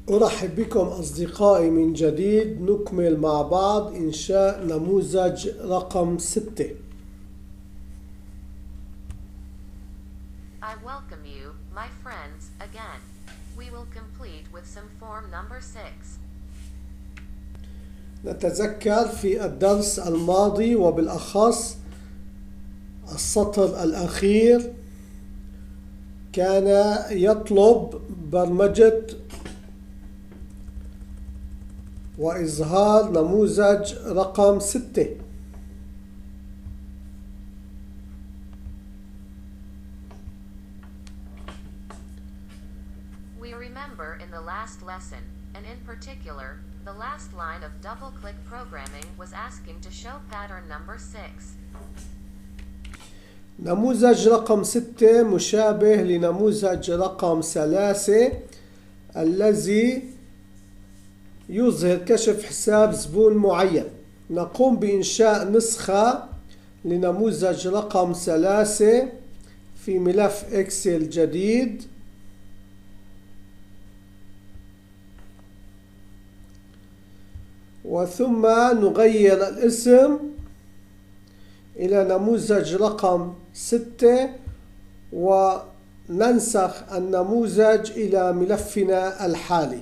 أرحب بكم أصدقائي من جديد. نكمل مع بعض إنشاء نموذج رقم 6. I welcome you, my friends, again. We will complete with some form number 6. نتذكر في الدرس الماضي وبالأخص السطر الأخير كان يطلب برمجة وإظهار نموذج رقم 6. We remember in the last lesson, and in particular, the last line of double-click programming was asking to show pattern number 6. نموذج رقم 6 مشابه لنموذج رقم 3 الذي يظهر كشف حساب زبون معين. نقوم بإنشاء نسخة لنموذج رقم 3 في ملف إكسل جديد. وثم نغير الاسم إلى نموذج رقم 6 وننسخ النموذج إلى ملفنا الحالي.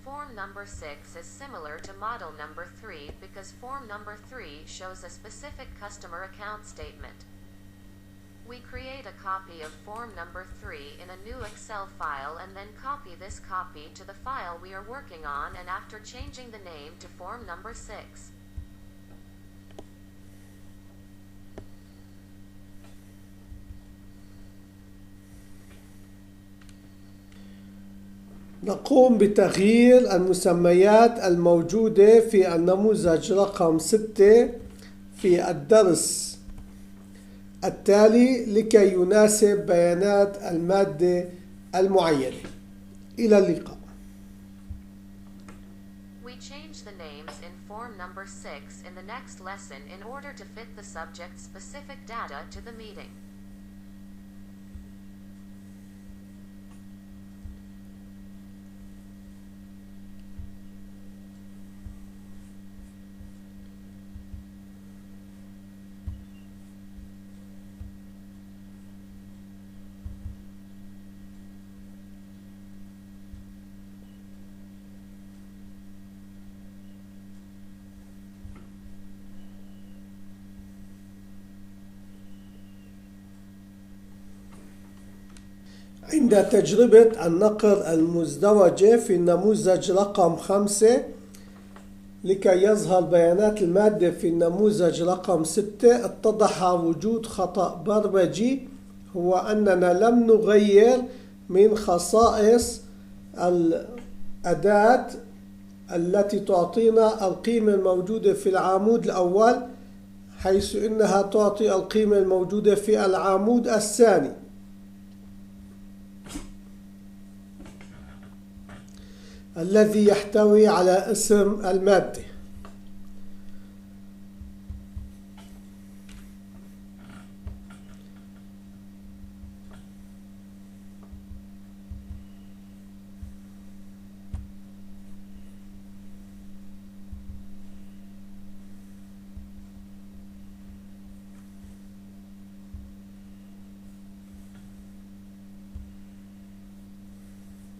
Form number 6 is similar to model number 3 because form number 3 shows a specific customer account statement. We create a copy of form number 3 in a new Excel file and then copy this copy to the file we are working on, and after changing the name to form number 6. نقوم بتغيير المسميات الموجودة في النموذج رقم 6 في الدرس التالي لكي يناسب بيانات المادة المعينة. إلى اللقاء. We change the names in form number 6 in the next lesson in order to fit the subject's specific data to the meeting. عند تجربة النقر المزدوجة في النموذج رقم 5 لكي يظهر بيانات المادة في النموذج رقم 6 اتضح وجود خطأ برمجي، هو أننا لم نغير من خصائص الأداة التي تعطينا القيمة الموجودة في العمود الأول، حيث إنها تعطي القيمة الموجودة في العمود الثاني. الذي يحتوي على اسم المادة.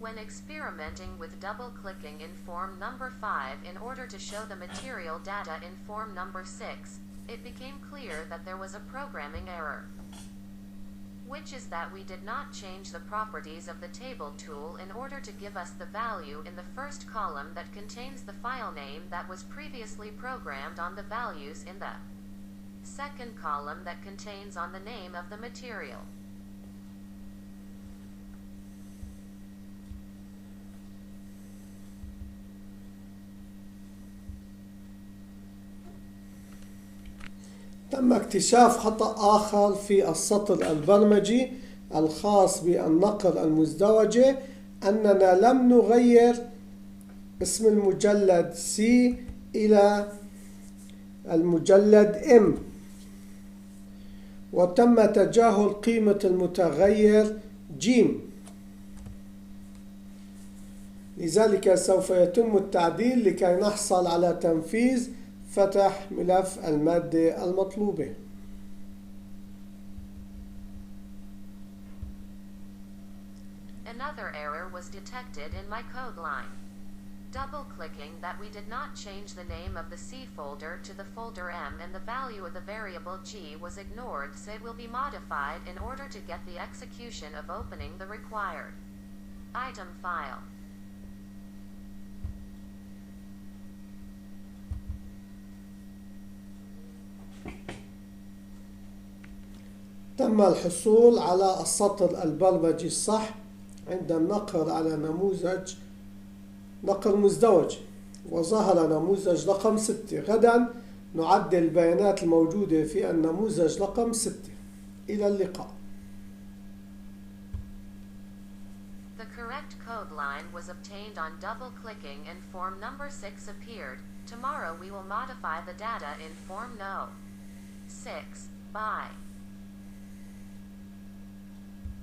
When experimenting with double-clicking in form number 5 in order to show the material data in form number 6, it became clear that there was a programming error, which is that we did not change the properties of the table tool in order to give us the value in the first column that contains the file name that was previously programmed on the values in the second column that contains on the name of the material. تم اكتشاف خطأ آخر في السطر البرمجي الخاص بالنقر المزدوجة، أننا لم نغير اسم المجلد C إلى المجلد M، وتم تجاهل قيمة المتغير ج، لذلك سوف يتم التعديل لكي نحصل على تنفيذ فتح ملف المادة المطلوبة. Another error was detected in my code line. Double-clicking that we did not change the name of the C folder to the folder M and the value of the variable G was ignored, so it will be modified in order to get the execution of opening the required item file. تم الحصول على السطر البرمجي الصح عند النقر على نقر مزدوج، وظهر نموذج رقم 6. غدا نعدل البيانات الموجودة في النموذج رقم 6. إلى اللقاء. The correct code line was obtained on double-clicking and form number 6 appeared. Tomorrow we will modify the data in form No. 6. Bye.